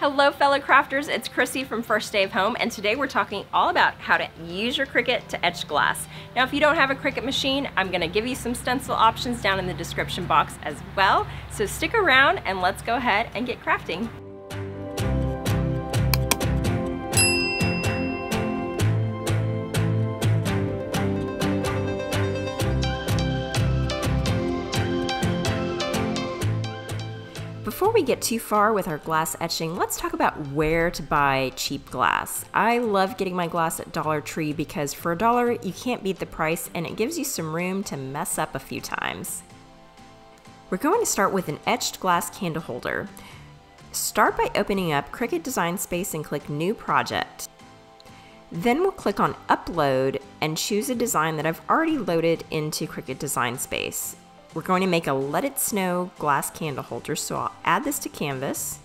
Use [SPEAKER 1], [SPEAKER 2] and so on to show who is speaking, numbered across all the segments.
[SPEAKER 1] Hello fellow crafters, it's Chrissy from First Day of Home, and today we're talking all about how to use your Cricut to etch glass. Now if you don't have a Cricut machine, I'm going to give you some stencil options down in the description box as well, so stick around and let's go ahead and get crafting. Before we get too far with our glass etching, let's talk about where to buy cheap glass. I love getting my glass at Dollar Tree because for $1 you can't beat the price and it gives you some room to mess up a few times. We're going to start with an etched glass candle holder. Start by opening up Cricut Design Space and click New Project. Then we'll click on Upload and choose a design that I've already loaded into Cricut Design Space. We're going to make a Let It Snow glass candle holder, so I'll add this to canvas.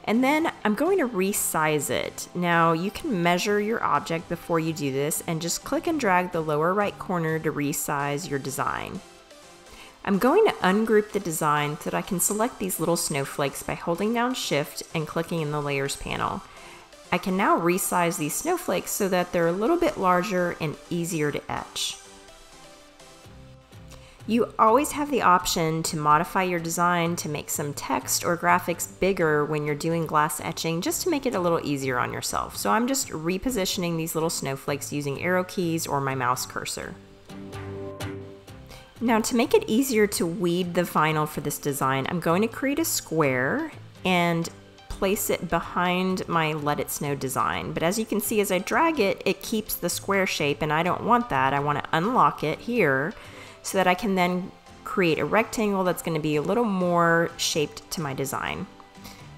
[SPEAKER 1] And then I'm going to resize it. Now you can measure your object before you do this and just click and drag the lower right corner to resize your design. I'm going to ungroup the design so that I can select these little snowflakes by holding down Shift and clicking in the Layers panel. I can now resize these snowflakes so that they're a little bit larger and easier to etch. You always have the option to modify your design to make some text or graphics bigger when you're doing glass etching, just to make it a little easier on yourself. So I'm just repositioning these little snowflakes using arrow keys or my mouse cursor. Now to make it easier to weed the vinyl for this design, I'm going to create a square and place it behind my Let It Snow design. But as you can see, as I drag it, it keeps the square shape and I don't want that. I want to unlock it here, so that I can then create a rectangle that's going to be a little more shaped to my design.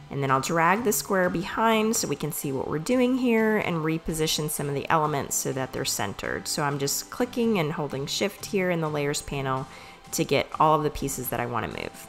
[SPEAKER 1] And then I'll drag the square behind so we can see what we're doing here and reposition some of the elements so that they're centered. So I'm just clicking and holding Shift here in the Layers panel to get all of the pieces that I want to move.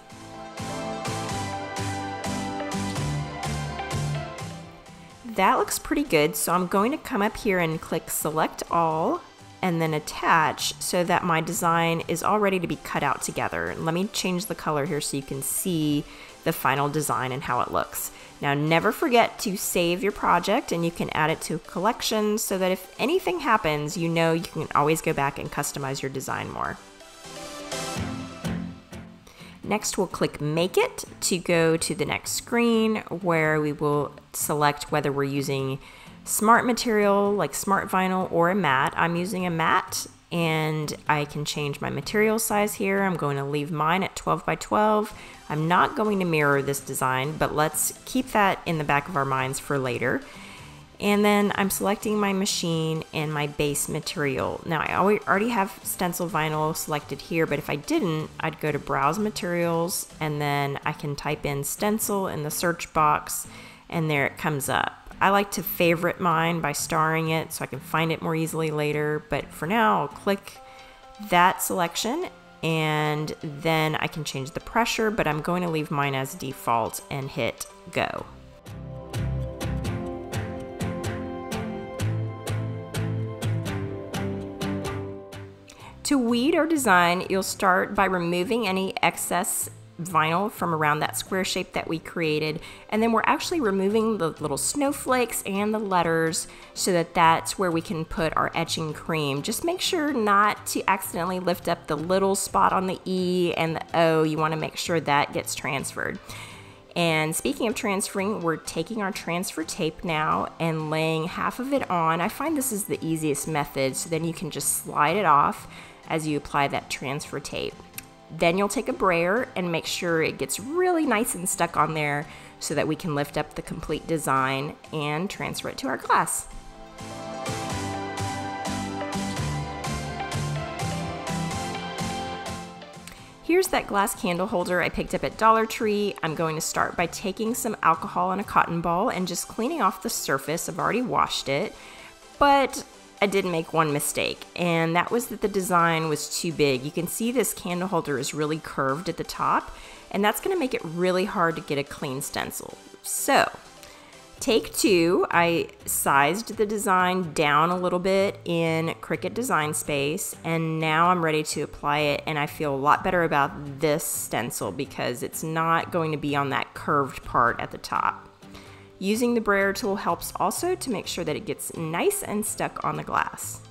[SPEAKER 1] That looks pretty good, so I'm going to come up here and click Select All and then Attach so that my design is all ready to be cut out together. Let me change the color here so you can see the final design and how it looks. Now never forget to save your project, and you can add it to a collection so that if anything happens, you know you can always go back and customize your design more. Next we'll click Make It to go to the next screen where we will select whether we're using smart material like smart vinyl or a matte. I'm using a matte and I can change my material size here. I'm going to leave mine at 12 by 12. I'm not going to mirror this design, but let's keep that in the back of our minds for later. And then I'm selecting my machine and my base material. Now I already have stencil vinyl selected here, but if I didn't, I'd go to Browse Materials and then I can type in stencil in the search box and there it comes up. I like to favorite mine by starring it so I can find it more easily later, but for now I'll click that selection and then I can change the pressure, but I'm going to leave mine as default and hit Go. To weed our design, you'll start by removing any excess vinyl from around that square shape that we created, and then we're actually removing the little snowflakes and the letters so that that's where we can put our etching cream. Just make sure not to accidentally lift up the little spot on the E and the O. You want to make sure that gets transferred. And speaking of transferring, we're taking our transfer tape now and laying half of it on. I find this is the easiest method, so then you can just slide it off as you apply that transfer tape. Then you'll take a brayer and make sure it gets really nice and stuck on there so that we can lift up the complete design and transfer it to our glass. Here's that glass candle holder I picked up at Dollar Tree. I'm going to start by taking some alcohol in a cotton ball and just cleaning off the surface. I've already washed it, but I did make one mistake, and that was that the design was too big. You can see this candle holder is really curved at the top, and that's going to make it really hard to get a clean stencil. So Take two, I sized the design down a little bit in Cricut Design Space, and now I'm ready to apply it, and I feel a lot better about this stencil because it's not going to be on that curved part at the top. Using the brayer tool helps also to make sure that it gets nice and stuck on the glass.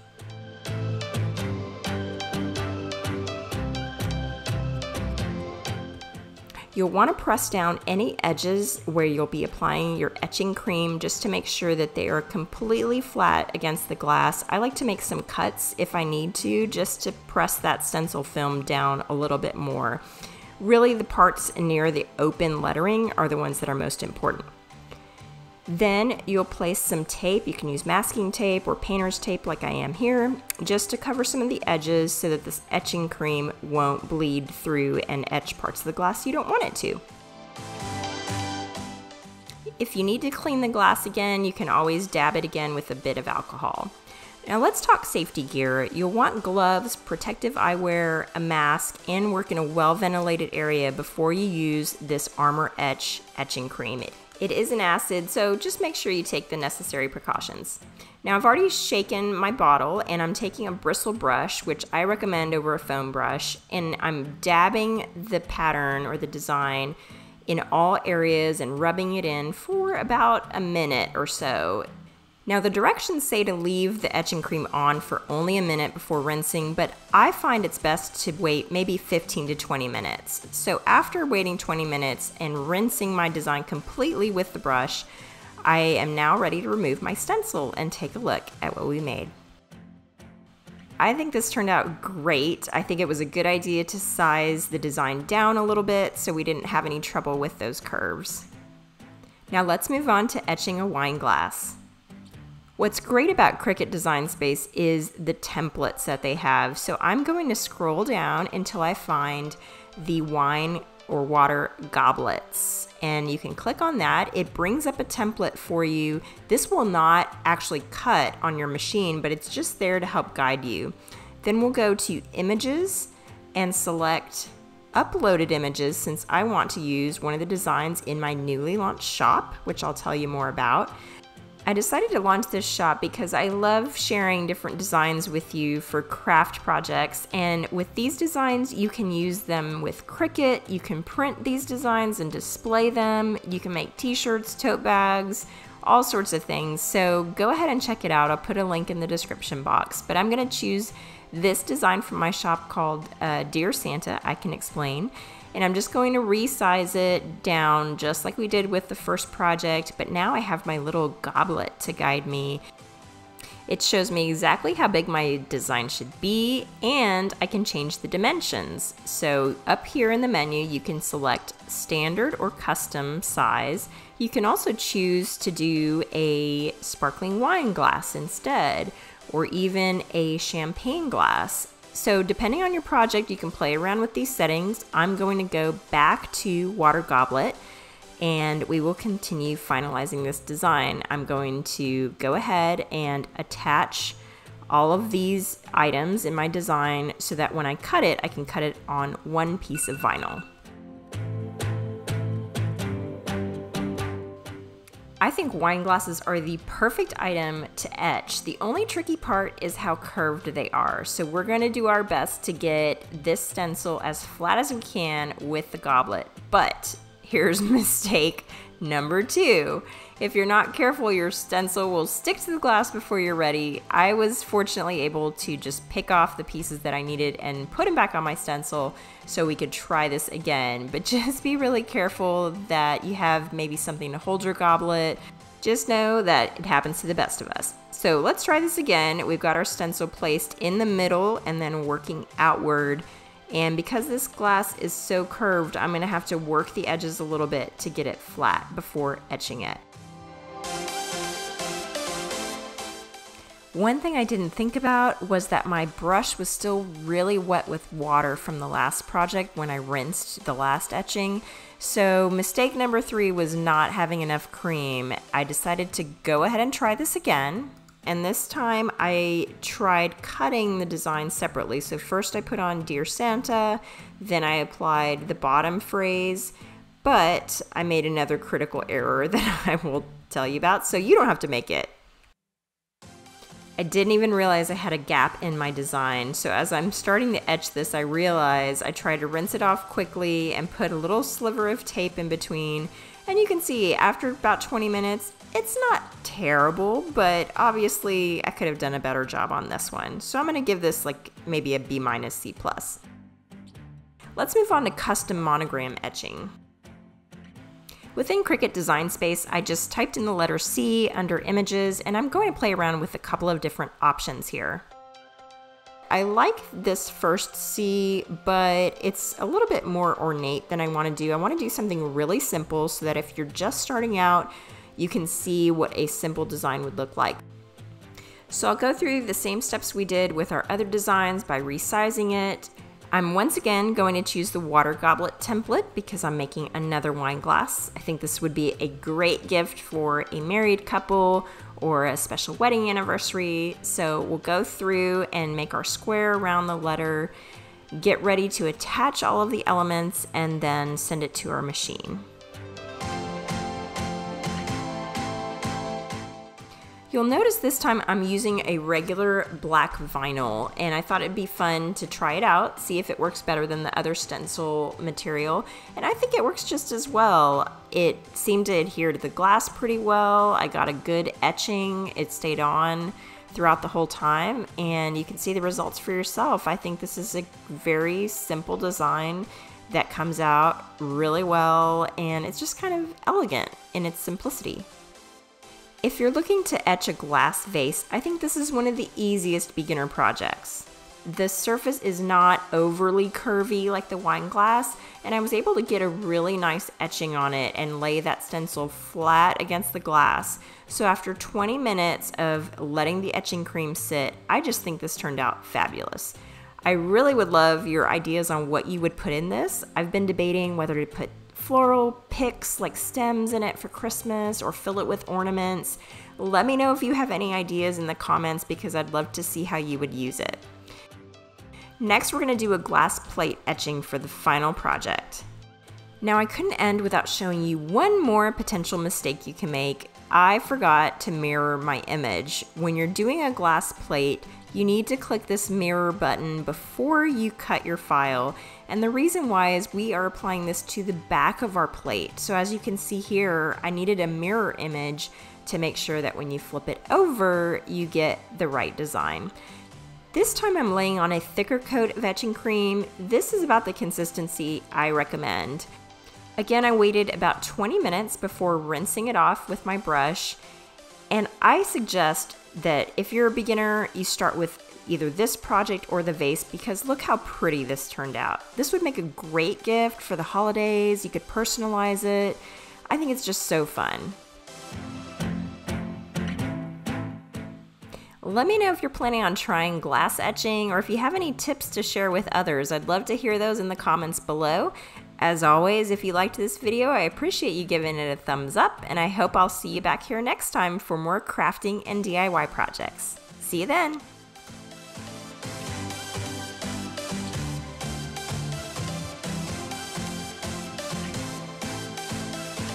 [SPEAKER 1] You'll want to press down any edges where you'll be applying your etching cream just to make sure that they are completely flat against the glass. I like to make some cuts if I need to, just to press that stencil film down a little bit more. Really, the parts near the open lettering are the ones that are most important. Then you'll place some tape. You can use masking tape or painter's tape like I am here, just to cover some of the edges so that this etching cream won't bleed through and etch parts of the glass you don't want it to. If you need to clean the glass again, you can always dab it again with a bit of alcohol. Now let's talk safety gear. You'll want gloves, protective eyewear, a mask, and work in a well-ventilated area before you use this Armour Etch etching cream. It is an acid, so just make sure you take the necessary precautions. Now I've already shaken my bottle, and I'm taking a bristle brush, which I recommend over a foam brush, and I'm dabbing the pattern or the design in all areas and rubbing it in for about a minute or so. Now the directions say to leave the etching cream on for only a minute before rinsing, but I find it's best to wait maybe 15 to 20 minutes. So after waiting 20 minutes and rinsing my design completely with the brush, I am now ready to remove my stencil and take a look at what we made. I think this turned out great. I think it was a good idea to size the design down a little bit so we didn't have any trouble with those curves. Now let's move on to etching a wine glass. What's great about Cricut Design Space is the templates that they have. So I'm going to scroll down until I find the wine or water goblets. And you can click on that. It brings up a template for you. This will not actually cut on your machine, but it's just there to help guide you. Then we'll go to Images and select Uploaded Images, since I want to use one of the designs in my newly launched shop, which I'll tell you more about. I decided to launch this shop because I love sharing different designs with you for craft projects, and with these designs you can use them with Cricut, you can print these designs and display them, you can make t-shirts, tote bags, all sorts of things. So go ahead and check it out. I'll put a link in the description box, but I'm going to choose this design from my shop called Dear Santa, I Can Explain. And I'm just going to resize it down just like we did with the first project, but now I have my little goblet to guide me. It shows me exactly how big my design should be, and I can change the dimensions. So up here in the menu, you can select standard or custom size. You can also choose to do a sparkling wine glass instead, or even a champagne glass. So depending on your project, you can play around with these settings. I'm going to go back to water goblet, and we will continue finalizing this design. I'm going to go ahead and attach all of these items in my design so that when I cut it, I can cut it on one piece of vinyl. I think wine glasses are the perfect item to etch. The only tricky part is how curved they are. So we're going to do our best to get this stencil as flat as we can with the goblet. But here's mistake number 2. If you're not careful, your stencil will stick to the glass before you're ready. I was fortunately able to just pick off the pieces that I needed and put them back on my stencil so we could try this again. But just be really careful that you have maybe something to hold your goblet. Just know that it happens to the best of us. So let's try this again. We've got our stencil placed in the middle and then working outward. And because this glass is so curved, I'm gonna have to work the edges a little bit to get it flat before etching it. One thing I didn't think about was that my brush was still really wet with water from the last project when I rinsed the last etching. So mistake number 3 was not having enough cream. I decided to go ahead and try this again. And this time I tried cutting the design separately. So first I put on Dear Santa, then I applied the bottom phrase, but I made another critical error that I will tell you about so you don't have to make it. I didn't even realize I had a gap in my design, so as I'm starting to etch this, I realize I tried to rinse it off quickly and put a little sliver of tape in between, and you can see after about 20 minutes, it's not terrible, but obviously I could have done a better job on this one, so I'm going to give this like maybe a B- C+. Let's move on to custom monogram etching. Within Cricut Design Space, I just typed in the letter C under Images, and I'm going to play around with a couple of different options here. I like this first C, but it's a little bit more ornate than I want to do. I want to do something really simple so that if you're just starting out, you can see what a simple design would look like. So I'll go through the same steps we did with our other designs by resizing it. I'm once again going to choose the water goblet template because I'm making another wine glass. I think this would be a great gift for a married couple or a special wedding anniversary. So we'll go through and make our square around the letter, get ready to attach all of the elements, and then send it to our machine. You'll notice this time I'm using a regular black vinyl, and I thought it'd be fun to try it out, see if it works better than the other stencil material, and I think it works just as well. It seemed to adhere to the glass pretty well. I got a good etching. It stayed on throughout the whole time, and you can see the results for yourself. I think this is a very simple design that comes out really well, and it's just kind of elegant in its simplicity. If you're looking to etch a glass vase, I think this is one of the easiest beginner projects. The surface is not overly curvy like the wine glass, and I was able to get a really nice etching on it and lay that stencil flat against the glass. So after 20 minutes of letting the etching cream sit, I just think this turned out fabulous. I really would love your ideas on what you would put in this. I've been debating whether to put floral picks like stems in it for Christmas or fill it with ornaments. Let me know if you have any ideas in the comments because I'd love to see how you would use it. Next, we're going to do a glass plate etching for the final project. Now, I couldn't end without showing you one more potential mistake you can make. I forgot to mirror my image. When you're doing a glass plate, you need to click this mirror button before you cut your file. And the reason why is we are applying this to the back of our plate. So as you can see here, I needed a mirror image to make sure that when you flip it over, you get the right design. This time I'm laying on a thicker coat of etching cream. This is about the consistency I recommend. Again, I waited about 20 minutes before rinsing it off with my brush. And I suggest that if you're a beginner, you start with either this project or the vase because look how pretty this turned out. This would make a great gift for the holidays. You could personalize it. I think it's just so fun. Let me know if you're planning on trying glass etching or if you have any tips to share with others. I'd love to hear those in the comments below. As always, if you liked this video, I appreciate you giving it a thumbs up, and I hope I'll see you back here next time for more crafting and DIY projects. See you then!